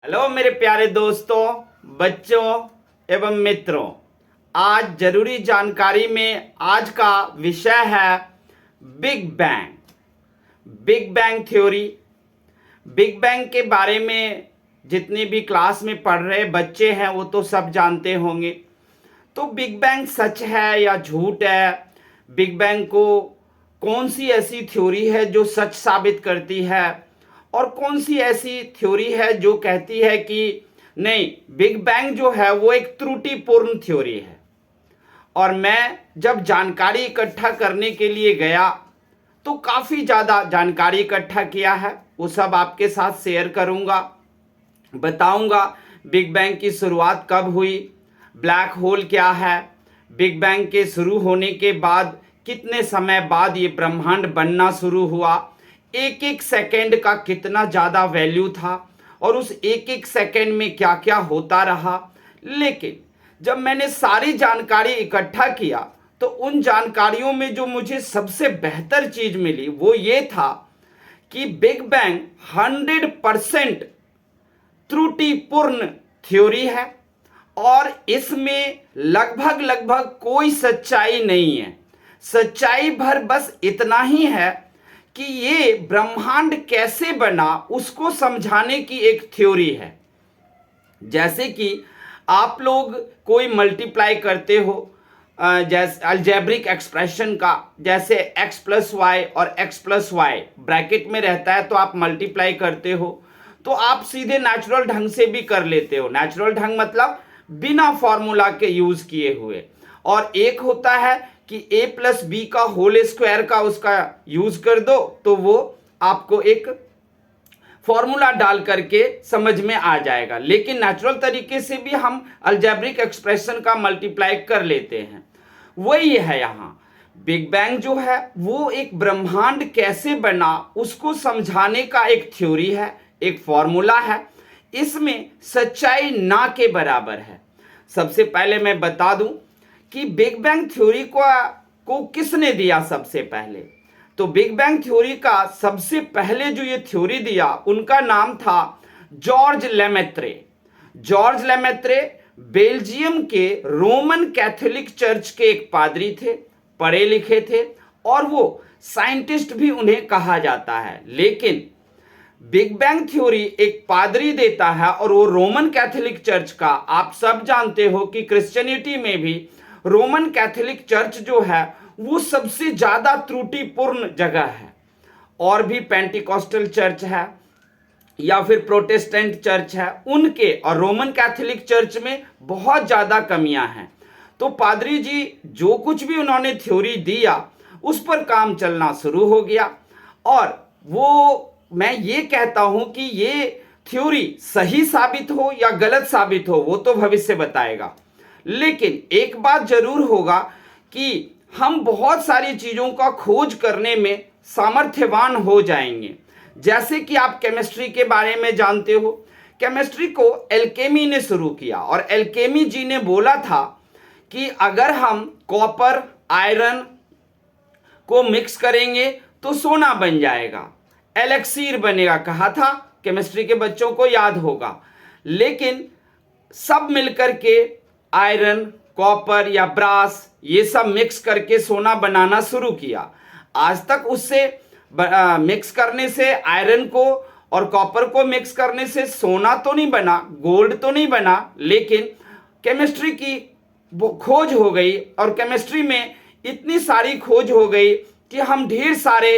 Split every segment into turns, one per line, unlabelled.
Hello मेरे प्यारे दोस्तों, बच्चों एवं मित्रों। आज जरूरी जानकारी में आज का विषय है big bang. Big bang theory. Big bang के बारे में जितने भी क्लास में पढ़ रहे बच्चे हैं वो तो सब जानते होंगे। तो बिग बैंग सच है या झूठ है? बिग बैंग को कौन सी ऐसी थ्योरी है जो सच साबित करती है और कौन सी ऐसी थ्योरी है जो कहती है कि नहीं, बिग बैंग जो है वो एक त्रुटिपूर्ण थ्योरी है। और मैं जब जानकारी इकट्ठा करने के लिए गया तो काफ़ी ज़्यादा जानकारी इकट्ठा किया है, वो सब आपके साथ शेयर करूंगा। बताऊंगा बिग बैंग की शुरुआत कब हुई, ब्लैक होल क्या है, बिग बैंग के शुरू होने के बाद कितने समय बाद ये ब्रह्मांड बनना शुरू हुआ, एक एक सेकंड का कितना ज़्यादा वैल्यू था और उस एक एक सेकंड में क्या क्या होता रहा। लेकिन जब मैंने सारी जानकारी इकट्ठा किया तो उन जानकारियों में जो मुझे सबसे बेहतर चीज़ मिली वो ये था कि बिग बैंग 100% त्रुटिपूर्ण थ्योरी है और इसमें लगभग लगभग कोई सच्चाई नहीं है। सच्चाई भर बस इतना ही है कि ये ब्रह्मांड कैसे बना उसको समझाने की एक थ्योरी है। जैसे कि आप लोग कोई मल्टीप्लाई करते हो, जैसे अलजेब्रिक एक्सप्रेशन का, जैसे x प्लस वाई और x प्लस वाई ब्रैकेट में रहता है तो आप मल्टीप्लाई करते हो, तो आप सीधे नेचुरल ढंग से भी कर लेते हो। नेचुरल ढंग मतलब बिना फॉर्मूला के यूज किए हुए। और एक होता है कि a प्लस बी का होल स्क्वायर का उसका यूज कर दो तो वो आपको एक फॉर्मूला डाल करके समझ में आ जाएगा। लेकिन नेचुरल तरीके से भी हम अलजेब्रिक एक्सप्रेशन का मल्टीप्लाई कर लेते हैं। वही है यहाँ बिग बैंग जो है वो एक ब्रह्मांड कैसे बना उसको समझाने का एक थ्योरी है, एक फॉर्मूला है। इसमें सच्चाई ना के बराबर है। सबसे पहले मैं बता दूं कि बिग बैंग थ्योरी को किसने दिया। सबसे पहले तो बिग बैंग थ्योरी का सबसे पहले जो ये थ्योरी दिया उनका नाम था George Lemaître. George Lemaître Belgium के रोमन कैथोलिक चर्च के एक पादरी थे, पढ़े लिखे थे और वो साइंटिस्ट भी उन्हें कहा जाता है। लेकिन बिग बैंग थ्योरी एक पादरी देता है और वो रोमन कैथोलिक चर्च का, आप सब जानते हो कि क्रिश्चियनिटी में भी रोमन कैथोलिक चर्च जो है वो सबसे ज्यादा त्रुटिपूर्ण जगह है। और भी पेंटिकॉस्टल चर्च है या फिर प्रोटेस्टेंट चर्च है, उनके और रोमन कैथोलिक चर्च में बहुत ज्यादा कमियां हैं। तो पादरी जी जो कुछ भी उन्होंने थ्योरी दिया उस पर काम चलना शुरू हो गया। और वो मैं ये कहता हूं कि ये थ्योरी सही साबित हो या गलत साबित हो वो तो भविष्य बताएगा। लेकिन एक बात जरूर होगा कि हम बहुत सारी चीजों का खोज करने में सामर्थ्यवान हो जाएंगे। जैसे कि आप केमिस्ट्री के बारे में जानते हो, केमिस्ट्री को एल्केमी ने शुरू किया और एल्केमी जी ने बोला था कि अगर हम कॉपर आयरन को मिक्स करेंगे तो सोना बन जाएगा, एलेक्सीर बनेगा, कहा था। केमिस्ट्री के बच्चों को याद होगा। लेकिन सब मिलकर के आयरन, कॉपर या ब्रास ये सब मिक्स करके सोना बनाना शुरू किया। आज तक उससे मिक्स करने से आयरन को और कॉपर को मिक्स करने से सोना तो नहीं बना, गोल्ड तो नहीं बना, लेकिन केमिस्ट्री की खोज हो गई और केमिस्ट्री में इतनी सारी खोज हो गई कि हम ढेर सारे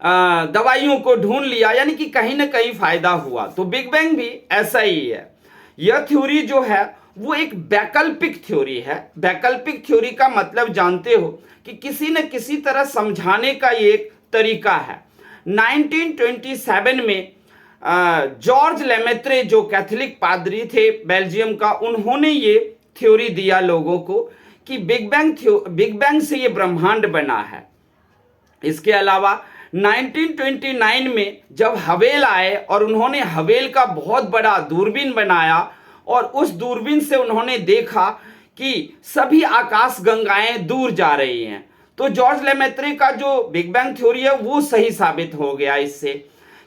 दवाइयों को ढूंढ लिया, यानी कि कहीं ना कहीं फायदा हुआ। तो बिग बैंग भी ऐसा ही है। यह थ्योरी जो है वो एक वैकल्पिक थ्योरी है। वैकल्पिक थ्योरी का मतलब जानते हो कि किसी न किसी तरह समझाने का ये एक तरीका है। 1927 में जॉर्ज लेमेत्रे जो कैथोलिक पादरी थे बेल्जियम का, उन्होंने ये थ्योरी दिया लोगों को कि बिग बैंग से ये ब्रह्मांड बना है। इसके अलावा 1929 में जब हवेल आए और उन्होंने हवेल का बहुत बड़ा दूरबीन बनाया और उस दूरबीन से उन्होंने देखा कि सभी आकाश गंगाएं दूर जा रही हैं, तो जॉर्ज लेमेत्रे का जो बिग बैंग थ्योरी है वो सही साबित हो गया इससे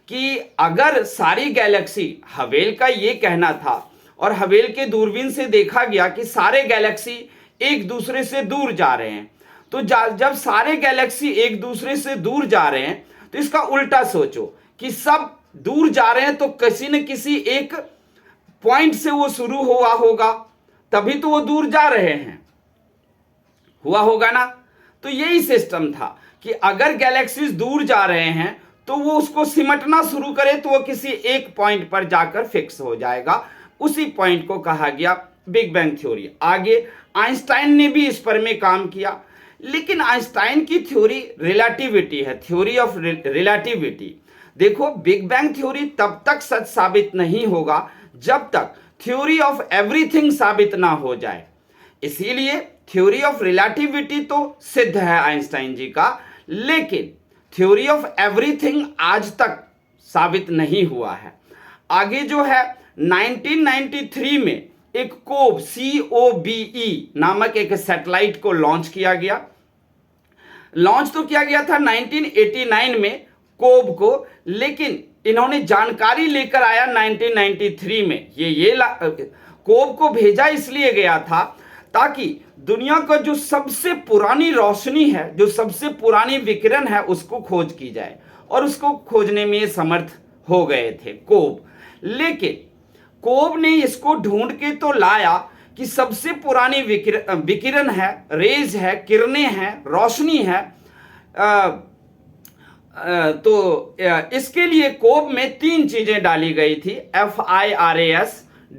कि अगर सारी गैलेक्सी, हवेल का ये कहना था और हवेल के दूरबीन से देखा गया कि सारे गैलेक्सी एक दूसरे से दूर जा रहे हैं, तो जब सारे गैलेक्सी एक दूसरे से दूर जा रहे हैं तो इसका उल्टा सोचो कि सब दूर जा रहे हैं तो किसी न किसी एक पॉइंट से वो शुरू हुआ होगा, तभी तो वो दूर जा रहे हैं, हुआ होगा ना। तो यही सिस्टम था कि अगर गैलेक्सीज दूर जा रहे हैं तो वो उसको सिमटना शुरू करे तो वो किसी एक पॉइंट पर जाकर फिक्स हो जाएगा। उसी पॉइंट को कहा गया बिग बैंग थ्योरी। आगे आइंस्टाइन ने भी इस पर में काम किया, लेकिन आइंस्टाइन की थ्योरी रिलेटिविटी है, थ्योरी ऑफ रिलेटिविटी। देखो, बिग बैंग थ्योरी तब तक सच साबित नहीं होगा जब तक थ्योरी ऑफ एवरीथिंग साबित ना हो जाए। इसीलिए थ्योरी ऑफ रिलेटिविटी तो सिद्ध है आइंस्टाइन जी का, लेकिन थ्योरी ऑफ एवरीथिंग आज तक साबित नहीं हुआ है। आगे जो है 1993 में एक कोब COBE नामक एक सैटेलाइट को लॉन्च किया गया। लॉन्च तो किया गया था 1989 में कोब को, लेकिन इन्होंने जानकारी लेकर आया 1993 में। कोब को भेजा इसलिए गया था ताकि दुनिया का जो सबसे पुरानी रोशनी है, जो सबसे पुरानी विकिरण है, उसको खोज की जाए, और उसको खोजने में ये समर्थ हो गए थे कोब। लेकिन कोब ने इसको ढूंढ के तो लाया कि सबसे पुरानी विकिरण है, रेज है, किरणें हैं, रोशनी है। तो इसके लिए कोब में 3 चीजें डाली गई थी, FIRAS,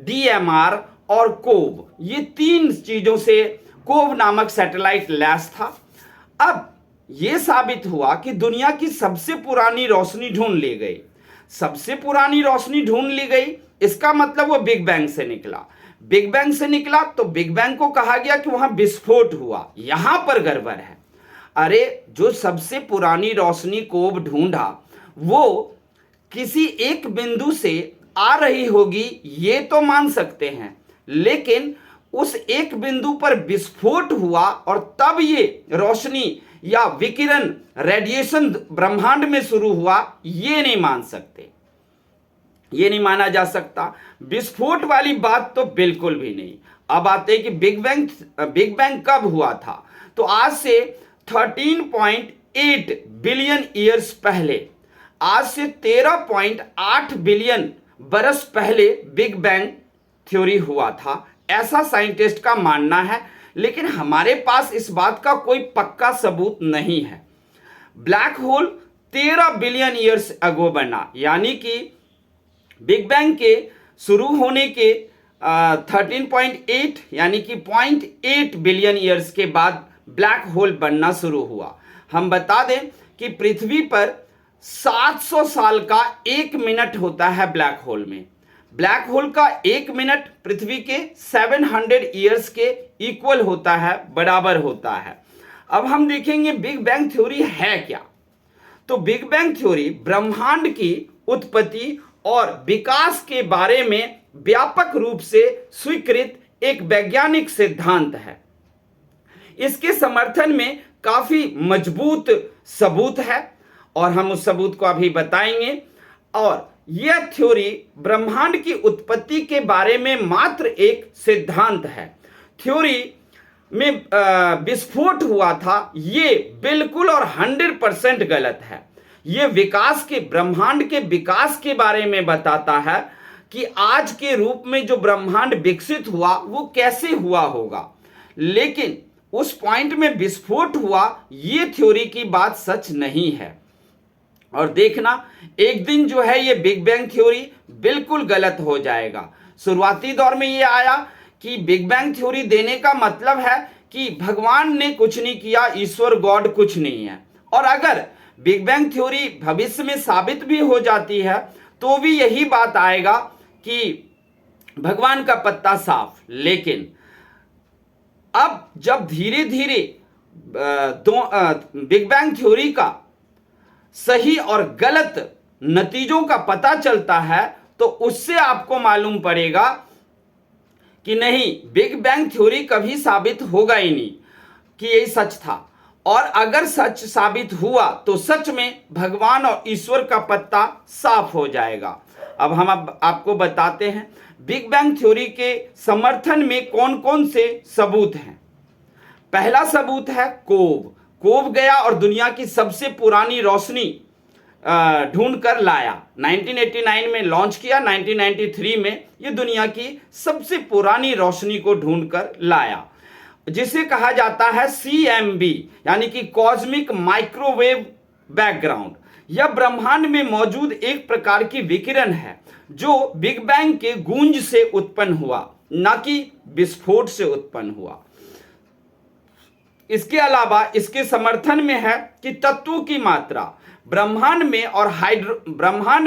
DMR और कोब। ये 3 चीजों से कोब नामक सैटेलाइट लैस था। अब यह साबित हुआ कि दुनिया की सबसे पुरानी रोशनी ढूंढ ली गई। सबसे पुरानी रोशनी ढूंढ ली गई, इसका मतलब वो बिग बैंग से निकला। बिग बैंग से निकला तो बिग बैंग को कहा गया कि वहां विस्फोट हुआ। यहां पर गड़बड़ है। अरे, जो सबसे पुरानी रोशनी कोब ढूंढा वो किसी एक बिंदु से आ रही होगी, ये तो मान सकते हैं, लेकिन उस एक बिंदु पर विस्फोट हुआ और तब ये रोशनी या विकिरण, रेडिएशन ब्रह्मांड में शुरू हुआ, ये नहीं मान सकते, ये नहीं माना जा सकता। विस्फोट वाली बात तो बिल्कुल भी नहीं। अब आते हैं कि बिग बैंग कब हुआ था। तो आज से 13.8 बिलियन ईयर्स पहले, आज से 13.8 बिलियन बरस पहले बिग बैंग थ्योरी हुआ था, ऐसा साइंटिस्ट का मानना है। लेकिन हमारे पास इस बात का कोई पक्का सबूत नहीं है। Black hole 13 billion years ago बना, यानी कि बिग बैंग के शुरू होने के 13.8 यानी कि 0.8 बिलियन ईयर्स के बाद ब्लैक होल बनना शुरू हुआ। हम बता दें कि पृथ्वी पर 700 साल का 1 मिनट होता है ब्लैक होल में। ब्लैक होल का 1 मिनट पृथ्वी के 700 ईयर्स के इक्वल होता है, बराबर होता है। अब हम देखेंगे बिग बैंग थ्योरी है क्या। तो बिग बैंग थ्योरी ब्रह्मांड की उत्पत्ति और विकास के बारे में व्यापक रूप से स्वीकृत एक वैज्ञानिक सिद्धांत है। इसके समर्थन में काफी मजबूत सबूत है और हम उस सबूत को अभी बताएंगे। और यह थ्योरी ब्रह्मांड की उत्पत्ति के बारे में मात्र एक सिद्धांत है। थ्योरी में विस्फोट हुआ था, ये बिल्कुल और 100% गलत है। यह विकास के, ब्रह्मांड के विकास के बारे में बताता है कि आज के रूप में जो ब्रह्मांड विकसित हुआ वो कैसे हुआ होगा। लेकिन उस पॉइंट में विस्फोट हुआ, ये थ्योरी की बात सच नहीं है। और देखना, एक दिन जो है ये बिग बैंग थ्योरी बिल्कुल गलत हो जाएगा। शुरुआती दौर में ये आया कि बिग बैंग थ्योरी देने का मतलब है कि भगवान ने कुछ नहीं किया, ईश्वर गॉड कुछ नहीं है। और अगर बिग बैंग थ्योरी भविष्य में साबित भी हो जाती है तो भी यही बात आएगा कि भगवान का पत्ता साफ। लेकिन अब जब धीरे धीरे बिग बैंग थ्योरी का सही और गलत नतीजों का पता चलता है तो उससे आपको मालूम पड़ेगा कि नहीं, बिग बैंग थ्योरी कभी साबित होगा ही नहीं कि यही सच था। और अगर सच साबित हुआ तो सच में भगवान और ईश्वर का पत्ता साफ हो जाएगा। अब आपको बताते हैं बिग बैंग थ्योरी के समर्थन में कौन कौन से सबूत हैं। पहला सबूत है कोब गया और दुनिया की सबसे पुरानी रोशनी ढूंढ कर लाया। 1989 में लॉन्च किया, 1993 में ये दुनिया की सबसे पुरानी रोशनी को ढूंढ कर लाया, जिसे कहा जाता है CMB यानी कि कॉस्मिक माइक्रोवेव बैकग्राउंड। यह ब्रह्मांड में मौजूद एक प्रकार की विकिरण है जो बिग बैंग के गूंज से उत्पन्न हुआ, ना कि विस्फोट से उत्पन्न हुआ। इसके अलावा इसके समर्थन में है कि तत्वों की मात्रा ब्रह्मांड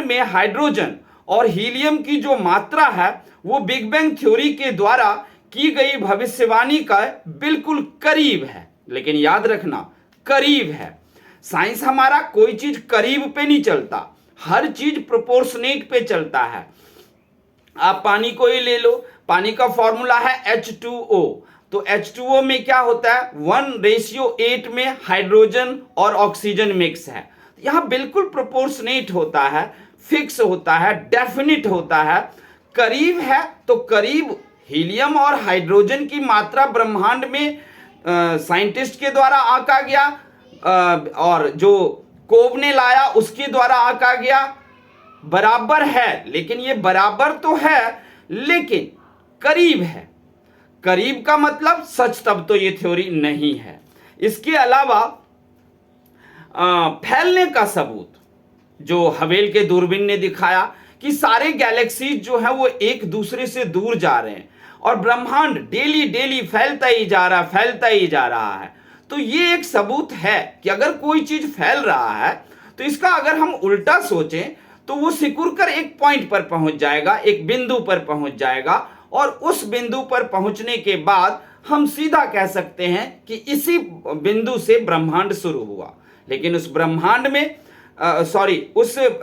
में हाइड्रोजन और हीलियम की जो मात्रा है वो बिग बैंग थ्योरी के द्वारा की गई भविष्यवाणी का बिल्कुल करीब है। लेकिन याद रखना, करीब है। साइंस हमारा कोई चीज करीब पे नहीं चलता, हर चीज प्रोपोर्शनेट पे चलता है। आप पानी को ही ले लो, पानी का फॉर्मूला है H2O, तो H2O में क्या होता है 1:8 में हाइड्रोजन और ऑक्सीजन मिक्स है। यहां बिल्कुल प्रोपोर्शनेट होता है, फिक्स होता है, डेफिनिट होता है। करीब है तो करीब हीलियम और हाइड्रोजन की मात्रा ब्रह्मांड में साइंटिस्ट के द्वारा आंका गया और जो कोब ने लाया उसके द्वारा आंका गया, बराबर है। लेकिन ये बराबर तो है लेकिन करीब है। करीब का मतलब सच तब तो ये थ्योरी नहीं है। इसके अलावा फैलने का सबूत जो हवेल के दूरबीन ने दिखाया कि सारे गैलेक्सीज जो है वो एक दूसरे से दूर जा रहे हैं और ब्रह्मांड डेली फैलता ही जा रहा है। तो ये एक सबूत है कि अगर कोई चीज फैल रहा है तो इसका अगर हम उल्टा सोचें तो वो सिकुड़ कर एक पॉइंट पर पहुंच जाएगा, एक बिंदु पर पहुंच जाएगा और उस बिंदु पर पहुंचने के बाद हम सीधा कह सकते हैं कि इसी बिंदु से ब्रह्मांड शुरू हुआ। लेकिन उस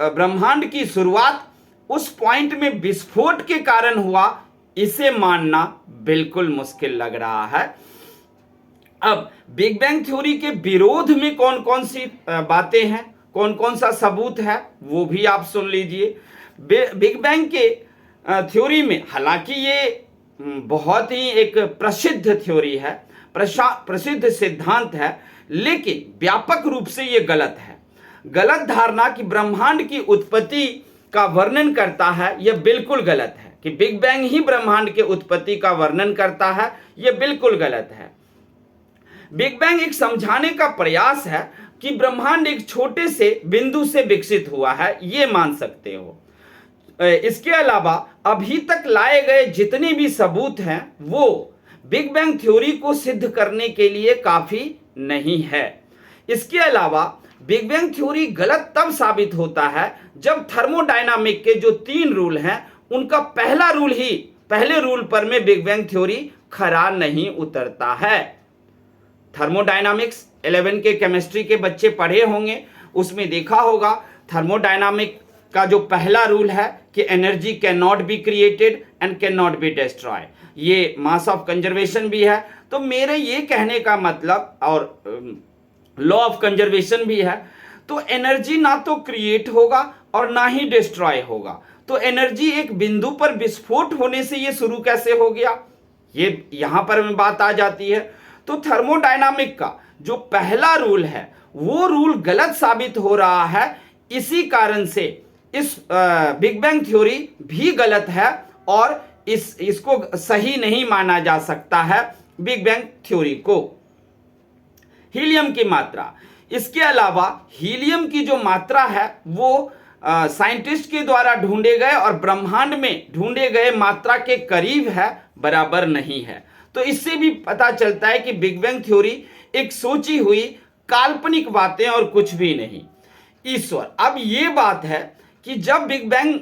ब्रह्मांड की शुरुआत उस पॉइंट में विस्फोट के कारण हुआ, इसे मानना बिल्कुल मुश्किल लग रहा है। अब बिग बैंग थ्योरी के विरोध में कौन कौन सी बातें हैं, कौन कौन सा सबूत है, वो भी आप सुन लीजिए। बिग बैंग के थ्योरी में, हालांकि ये बहुत ही एक प्रसिद्ध थ्योरी है, प्रसिद्ध सिद्धांत है, लेकिन व्यापक रूप से ये गलत है। गलत धारणा कि ब्रह्मांड की उत्पत्ति का वर्णन करता है, यह बिल्कुल गलत है। कि बिग बैंग ही ब्रह्मांड के उत्पत्ति का वर्णन करता है, यह बिल्कुल गलत है। बिग बैंग एक समझाने का प्रयास है कि ब्रह्मांड एक छोटे से बिंदु से विकसित हुआ है, यह मान सकते हो। इसके अलावा अभी तक लाए गए जितने भी सबूत हैं वो बिग बैंग थ्योरी को सिद्ध करने के लिए काफी नहीं है। इसके अलावा बिग बैंग थ्योरी गलत तब साबित होता है जब थर्मोडायनामिक के जो 3 रूल हैं उनका पहले रूल पर में बिग बैंग थ्योरी खरा नहीं उतरता है। थर्मोडायनामिक्स 11 के केमिस्ट्री के बच्चे पढ़े होंगे, उसमें देखा होगा थर्मोडायनामिक का जो पहला रूल है कि energy can not be created and can not be destroy, ये मास ऑफ कंजर्वेशन भी है। तो मेरे ये कहने का मतलब, और लॉ ऑफ कंजर्वेशन भी है, तो एनर्जी ना तो क्रिएट होगा और ना ही डिस्ट्रॉय होगा। तो एनर्जी एक बिंदु पर विस्फोट होने से ये शुरू कैसे हो गया, ये यहां पर में बात आ जाती है। तो थर्मोडायनामिक का जो पहला रूल है वो रूल गलत साबित हो रहा है। इसी कारण से इस बिग बैंग थ्योरी भी गलत है और इसको सही नहीं माना जा सकता है बिग बैंग थ्योरी को। हीलियम की मात्रा, इसके अलावा हीलियम की जो मात्रा है वो साइंटिस्ट के द्वारा ढूंढे गए और ब्रह्मांड में ढूंढे गए मात्रा के करीब है, बराबर नहीं है। तो इससे भी पता चलता है कि बिग बैंग थ्योरी एक सोची हुई काल्पनिक बातें और कुछ भी नहीं। ईश्वर, अब ये बात है कि जब बिग बैंग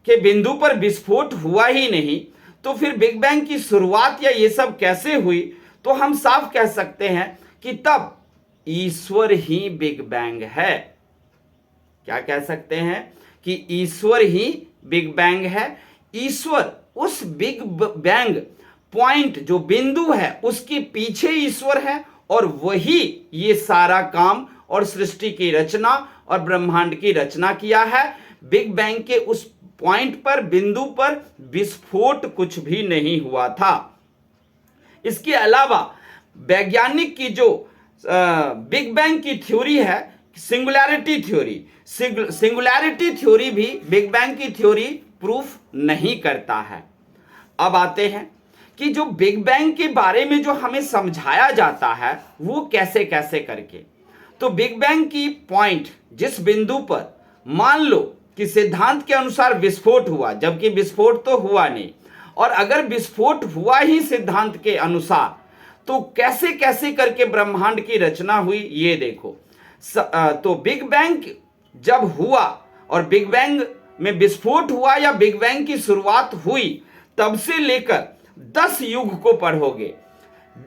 के बिंदु पर विस्फोट हुआ ही नहीं तो फिर बिग बैंग की शुरुआत या ये सब कैसे हुई, तो हम साफ कह सकते हैं कि तब ईश्वर ही बिग बैंग है। क्या कह सकते हैं कि ईश्वर ही बिग बैंग है। ईश्वर उस बिग बैंग पॉइंट जो बिंदु है उसके पीछे ईश्वर है और वही ये सारा काम और सृष्टि की रचना और ब्रह्मांड की रचना किया है। बिग बैंग के उस पॉइंट पर, बिंदु पर विस्फोट कुछ भी नहीं हुआ था। इसके अलावा वैज्ञानिक की जो बिग बैंग की थ्योरी है, सिंगुलैरिटी थ्योरी, सिंगुलैरिटी थ्योरी भी बिग बैंग की थ्योरी प्रूफ नहीं करता है। अब आते हैं कि जो बिग बैंग के बारे में जो हमें समझाया जाता है वो कैसे कैसे करके। तो बिग बैंग की पॉइंट, जिस बिंदु पर मान लो कि सिद्धांत के अनुसार विस्फोट हुआ, जबकि विस्फोट तो हुआ नहीं, और अगर विस्फोट हुआ ही सिद्धांत के अनुसार, तो कैसे कैसे करके ब्रह्मांड की रचना हुई ये देखो। तो बिग बैंग जब हुआ और बिग बैंग में विस्फोट हुआ या बिग बैंग की शुरुआत हुई, तब से लेकर 10 युग को पढ़ोगे।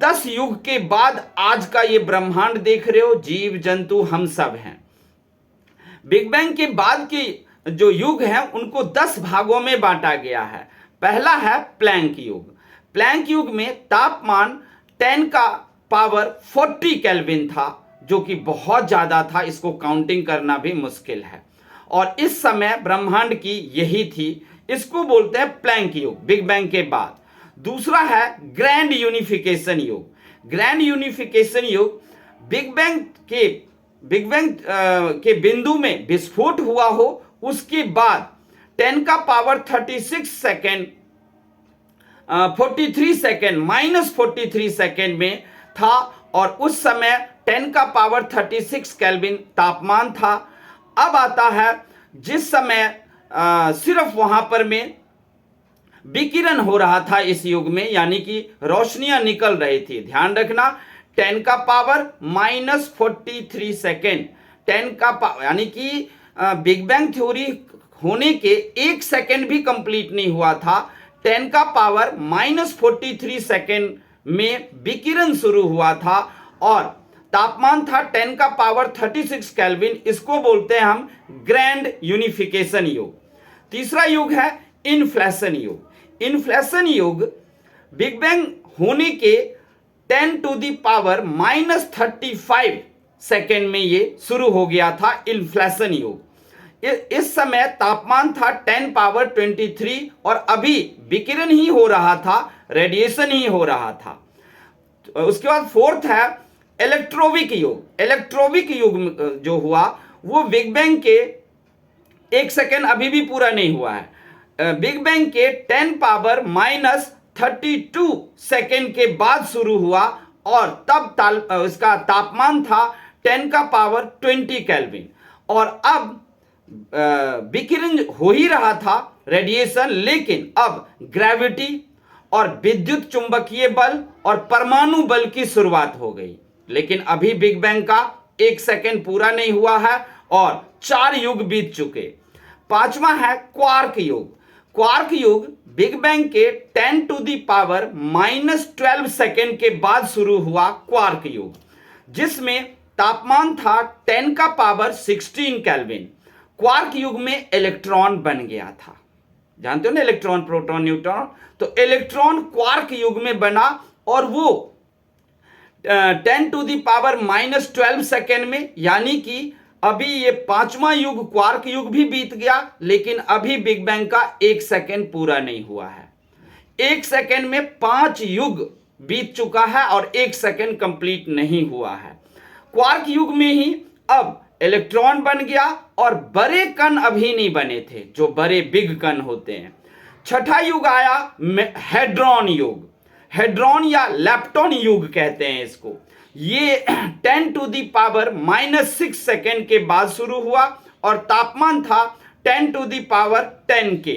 10 युग के बाद आज का ये ब्रह्मांड देख रहे हो, जीव जंतु हम सब हैं। बिग बैंग के बाद के जो युग हैं उनको 10 भागों में बांटा गया है। पहला है प्लैंक युग। प्लैंक युग में तापमान 10 का पावर 40 केल्विन था, जो कि बहुत ज्यादा था, इसको काउंटिंग करना भी मुश्किल है। और इस समय ब्रह्मांड की यही थी, इसको बोलते हैं प्लैंक युग, बिग बैंग के बाद। दूसरा है ग्रैंड यूनिफिकेशन युग। ग्रैंड यूनिफिकेशन युग बिग बैंग के बिंदु में विस्फोट हुआ हो, उसके बाद 10 का पावर 36 सेकेंड 43 सेकेंड -43 सेकेंड में था, और उस समय 10 का पावर 36 केल्विन तापमान था। अब आता है जिस समय सिर्फ वहां पर में विकिरण हो रहा था इस युग में, यानी कि रोशनियां निकल रही थी। ध्यान रखना, 10 का पावर -43 सेकेंड, 10 का पावर, यानी कि बिग बैंग थ्योरी होने के 1 सेकेंड भी कंप्लीट नहीं हुआ था। 10 का पावर -43 सेकेंड में विकिरण शुरू हुआ था और तापमान था 10 का पावर 36 केल्विन। इसको बोलते हैं हम ग्रैंड यूनिफिकेशन युग। तीसरा युग है इन्फ्लेशन युग। इन्फ्लेशन युग बिग बैंग होने के 10 टू द पावर -35 सेकेंड में ये शुरू हो गया था, इन्फ्लेशन युग। इस समय तापमान था 10 पावर 23 और अभी विकिरण ही हो रहा था, रेडिएशन ही हो रहा था। उसके बाद फोर्थ है इलेक्ट्रोविक युग। इलेक्ट्रोविक युग जो हुआ वो बिग बैंग के 1 सेकेंड अभी भी पूरा नहीं हुआ है। बिग बैंग के 10 पावर -32 सेकेंड के बाद शुरू हुआ और तब इसका तापमान था 10 का पावर 20 केल्विन। और अब विकिरण हो ही रहा था, रेडिएशन, लेकिन अब ग्रेविटी और विद्युत चुंबकीय बल और परमाणु बल की शुरुआत हो गई। लेकिन अभी बिग बैंग का 1 सेकेंड पूरा नहीं हुआ है और 4 युग बीत चुके। पांचवा है क्वार्क युग। क्वार्क युग बिग बैंग के 10 टू द पावर -12 सेकेंड के बाद शुरू हुआ क्वार्क युग, जिसमें तापमान था 10 का पावर 16 केल्विन। क्वार्क युग में इलेक्ट्रॉन बन गया था। जानते हो ना, इलेक्ट्रॉन, प्रोटॉन, न्यूट्रॉन। तो इलेक्ट्रॉन क्वार्क युग में बना और वो 10 टू द पावर -12 सेकेंड में, यानी कि अभी ये 5वां युग क्वार्क युग भी बीत गया, लेकिन अभी बिग बैंग का 1 सेकेंड पूरा नहीं हुआ है। 1 सेकेंड में 5 युग बीत चुका है और 1 सेकेंड कंप्लीट नहीं हुआ है। क्वार्क युग में ही अब इलेक्ट्रॉन बन गया और बड़े कण अभी नहीं बने थे, जो बड़े बिग कण होते हैं। छठा युग आया हेड्रॉन युग। हेड्रॉन या लेप्टॉन युग कहते हैं इसको। ये 10 टू द पावर -6 सेकेंड के बाद शुरू हुआ और तापमान था 10 टू द पावर 10 के।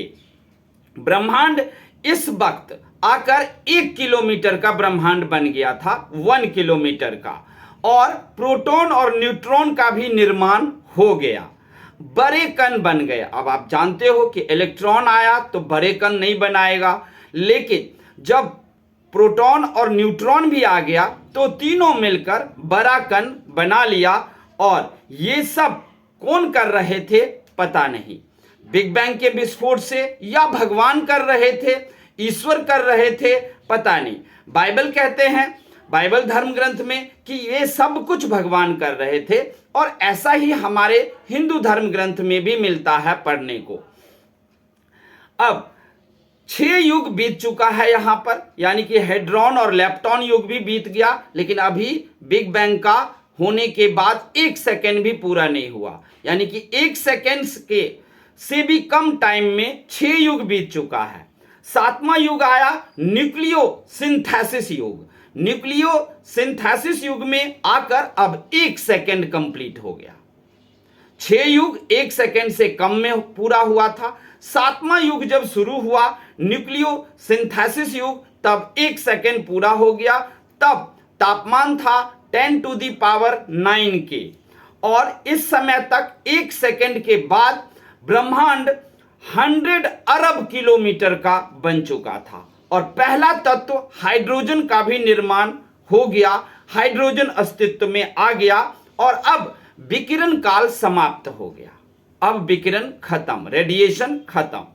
ब्रह्मांड इस वक्त आकर 1 किलोमीटर का ब्रह्मांड बन गया था, 1 किलोमीटर का, और प्रोटॉन और न्यूट्रॉन का भी निर्माण हो गया, बड़े कण बन गए। अब आप जानते हो कि इलेक्ट्रॉन आया तो बड़े कण नहीं बनाएगा, लेकिन जब प्रोटॉन और न्यूट्रॉन भी आ गया तो तीनों मिलकर बड़ा कण बना लिया। और ये सब कौन कर रहे थे पता नहीं, बिग बैंग के विस्फोट से या भगवान कर रहे थे, ईश्वर कर रहे थे, पता नहीं। बाइबल कहते हैं बाइबल धर्म ग्रंथ में कि ये सब कुछ भगवान कर रहे थे, और ऐसा ही हमारे हिंदू धर्म ग्रंथ में भी मिलता है पढ़ने को। अब 6 युग बीत चुका है यहां पर, यानी कि हेड्रॉन और लेप्टॉन युग भी बीत गया, लेकिन अभी बिग बैंग का होने के बाद 1 सेकेंड भी पूरा नहीं हुआ, यानी कि 1 सेकेंड के से भी कम टाइम में 6 युग बीत चुका है। 7वां युग आया न्यूक्लियो सिंथेसिस युग। न्यूक्लियो सिंथेसिस युग में आकर अब 1 सेकेंड कंप्लीट हो गया। 6 युग 1 सेकेंड से कम में पूरा हुआ था। 7वां युग जब शुरू हुआ न्यूक्लियो सिंथेसिस युग, तब 1 सेकेंड पूरा हो गया। तब तापमान था 10⁹ के, और इस समय तक 1 सेकेंड के बाद ब्रह्मांड 100 अरब किलोमीटर का बन चुका था, और पहला तत्व हाइड्रोजन का भी निर्माण हो गया। हाइड्रोजन अस्तित्व में आ गया, और अब विकिरण काल समाप्त हो गया। अब विकिरण खत्म, रेडिएशन खत्म।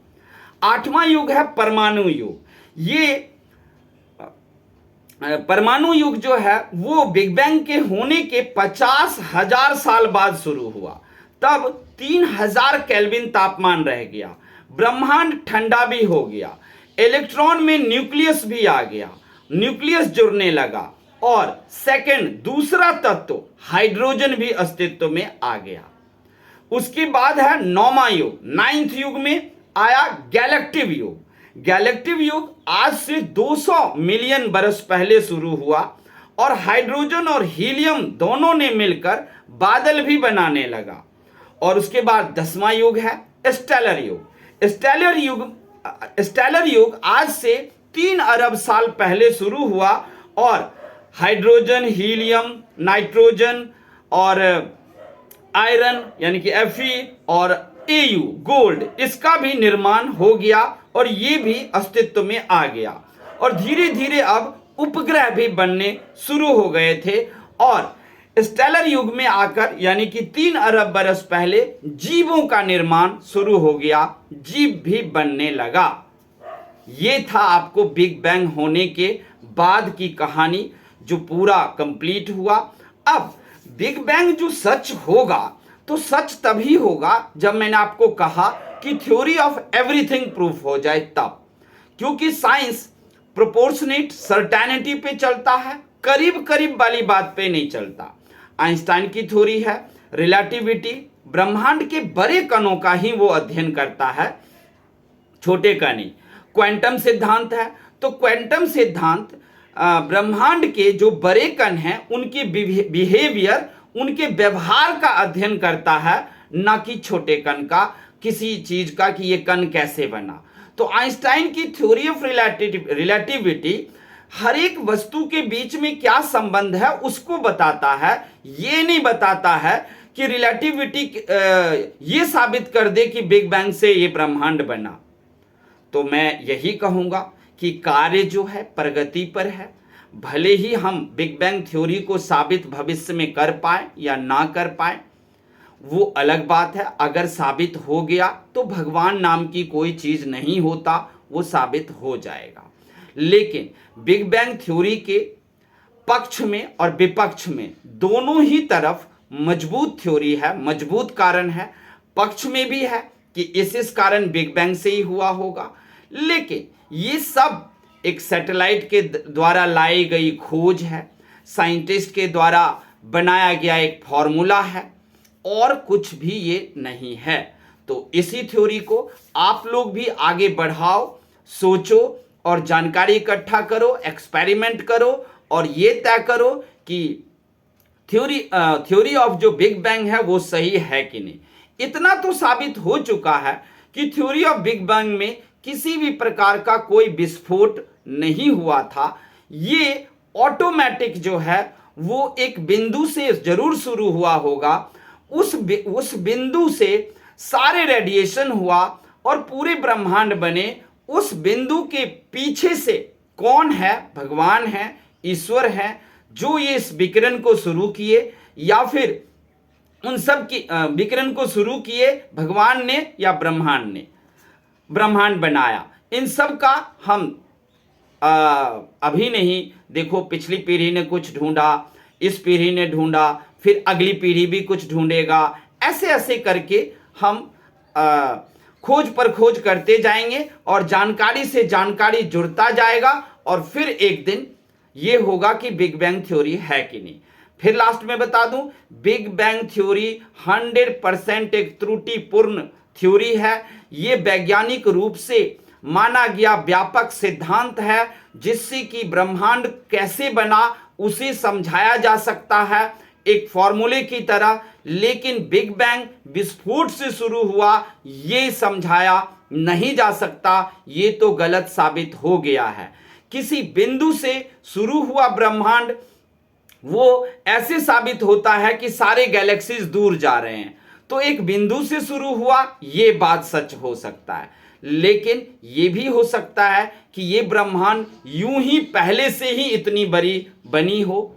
8वां युग है परमाणु युग। ये परमाणु युग जो है वो बिग बैंग के होने के 50,000 साल बाद शुरू हुआ। तब 3000 केल्विन तापमान रह गया, ब्रह्मांड ठंडा भी हो गया, इलेक्ट्रॉन में न्यूक्लियस भी आ गया, न्यूक्लियस जुड़ने लगा, और सेकंड दूसरा तत्व हाइड्रोजन भी अस्तित्व में आ गया। उसके बाद है 9वां युग। 9th युग में आया गैलेक्टिव युग। गैलेक्टिव युग आज से 200 मिलियन बरस पहले शुरू हुआ, और हाइड्रोजन और हीलियम दोनों ने मिलकर बादल भी बनाने लगा। और उसके बाद 10वां युग है स्टेलर युग। स्टेलर युग आज से 3 अरब साल पहले शुरू हुआ, और हाइड्रोजन, हीलियम, नाइट्रोजन और आयरन यानी कि Fe और Au गोल्ड, इसका भी निर्माण हो गया, और ये भी अस्तित्व में आ गया। और धीरे धीरे अब उपग्रह भी बनने शुरू हो गए थे, और स्टेलर युग में आकर यानी कि 3 अरब बरस पहले जीवों का निर्माण शुरू हो गया, जीव भी बनने लगा। ये था आपको बिग बैंग होने के बाद की कहानी, जो पूरा कंप्लीट हुआ। अब बिग बैंग जो सच होगा तो सच तभी होगा जब मैंने आपको कहा कि थ्योरी ऑफ एवरीथिंग प्रूफ हो जाए तब, क्योंकि साइंस प्रोपोर्शनेट सर्टेनिटी पे चलता है, करीब करीब वाली बात पे नहीं चलता। आइंस्टाइन की थ्योरी है रिलेटिविटी, ब्रह्मांड के बड़े कणों का ही वो अध्ययन करता है, छोटे कण नहीं। क्वांटम सिद्धांत है, तो क्वांटम सिद्धांत ब्रह्मांड के जो बड़े कण हैं उनके बिहेवियर, उनके व्यवहार का अध्ययन करता है, ना कि छोटे कण का, किसी चीज का कि ये कण कैसे बना। तो आइंस्टाइन की थ्योरी ऑफ रिलेटिविटी हर एक वस्तु के बीच में क्या संबंध है उसको बताता है, ये नहीं बताता है कि रिलेटिविटी ये साबित कर दे कि बिग बैंग से ये ब्रह्मांड बना। तो मैं यही कहूंगा कि कार्य जो है प्रगति पर है। भले ही हम बिग बैंग थ्योरी को साबित भविष्य में कर पाए या ना कर पाए, वो अलग बात है। अगर साबित हो गया तो भगवान नाम की कोई चीज नहीं होता, वो साबित हो जाएगा। लेकिन बिग बैंग थ्योरी के पक्ष में और विपक्ष में दोनों ही तरफ मजबूत थ्योरी है, मजबूत कारण है। पक्ष में भी है कि इस कारण बिग बैंग से ही हुआ होगा, लेकिन ये सब एक सैटेलाइट के द्वारा लाई गई खोज है, साइंटिस्ट के द्वारा बनाया गया एक फॉर्मूला है, और कुछ भी ये नहीं है। तो इसी थ्योरी को आप लोग भी आगे बढ़ाओ, सोचो और जानकारी इकट्ठा करो, एक्सपेरिमेंट करो, और ये तय करो कि थ्योरी ऑफ जो बिग बैंग है वो सही है कि नहीं। इतना तो साबित हो चुका है कि थ्योरी ऑफ बिग बैंग में किसी भी प्रकार का कोई विस्फोट नहीं हुआ था। ये ऑटोमेटिक जो है वो एक बिंदु से जरूर शुरू हुआ होगा, उस बिंदु से सारे रेडिएशन हुआ और पूरे ब्रह्मांड बने। उस बिंदु के पीछे से कौन है? भगवान है, ईश्वर है, जो ये इस विकिरण को शुरू किए, या फिर उन सब की विकिरण को शुरू किए भगवान ने या ब्रह्मांड ने, ब्रह्मांड बनाया। इन सब का हम अभी नहीं, देखो पिछली पीढ़ी ने कुछ ढूंढा, इस पीढ़ी ने ढूंढा, फिर अगली पीढ़ी भी कुछ ढूंढेगा, ऐसे ऐसे करके हम खोज पर खोज करते जाएंगे और जानकारी से जानकारी जुड़ता जाएगा और फिर एक दिन ये होगा कि बिग बैंग थ्योरी है कि नहीं। फिर लास्ट में बता दूं, बिग बैंग थ्योरी 100% एक त्रुटिपूर्ण थ्योरी है। ये वैज्ञानिक रूप से माना गया व्यापक सिद्धांत है जिससे कि ब्रह्मांड कैसे बना उसे समझाया जा सकता है एक फॉर्मूले की तरह, लेकिन बिग बैंग विस्फोट से शुरू हुआ ये समझाया नहीं जा सकता, ये तो गलत साबित हो गया है। किसी बिंदु से शुरू हुआ ब्रह्मांड वो ऐसे साबित होता है कि सारे गैलेक्सीज दूर जा रहे हैं, तो एक बिंदु से शुरू हुआ ये बात सच हो सकता है, लेकिन ये भी हो सकता है कि ये ब्रह्मांड यूं ही पहले से ही इतनी बड़ी बनी हो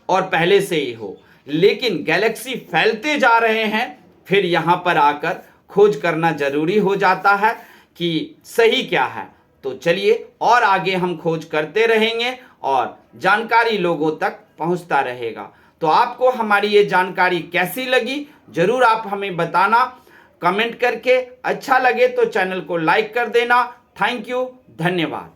और पहले से ही हो, लेकिन गैलेक्सी फैलते जा रहे हैं, फिर यहां पर आकर खोज करना जरूरी हो जाता है कि सही क्या है। तो चलिए और आगे हम खोज करते रहेंगे और जानकारी लोगों तक पहुंचता रहेगा। तो आपको हमारी ये जानकारी कैसी लगी जरूर आप हमें बताना कमेंट करके। अच्छा लगे तो चैनल को लाइक कर देना। थैंक यू, धन्यवाद।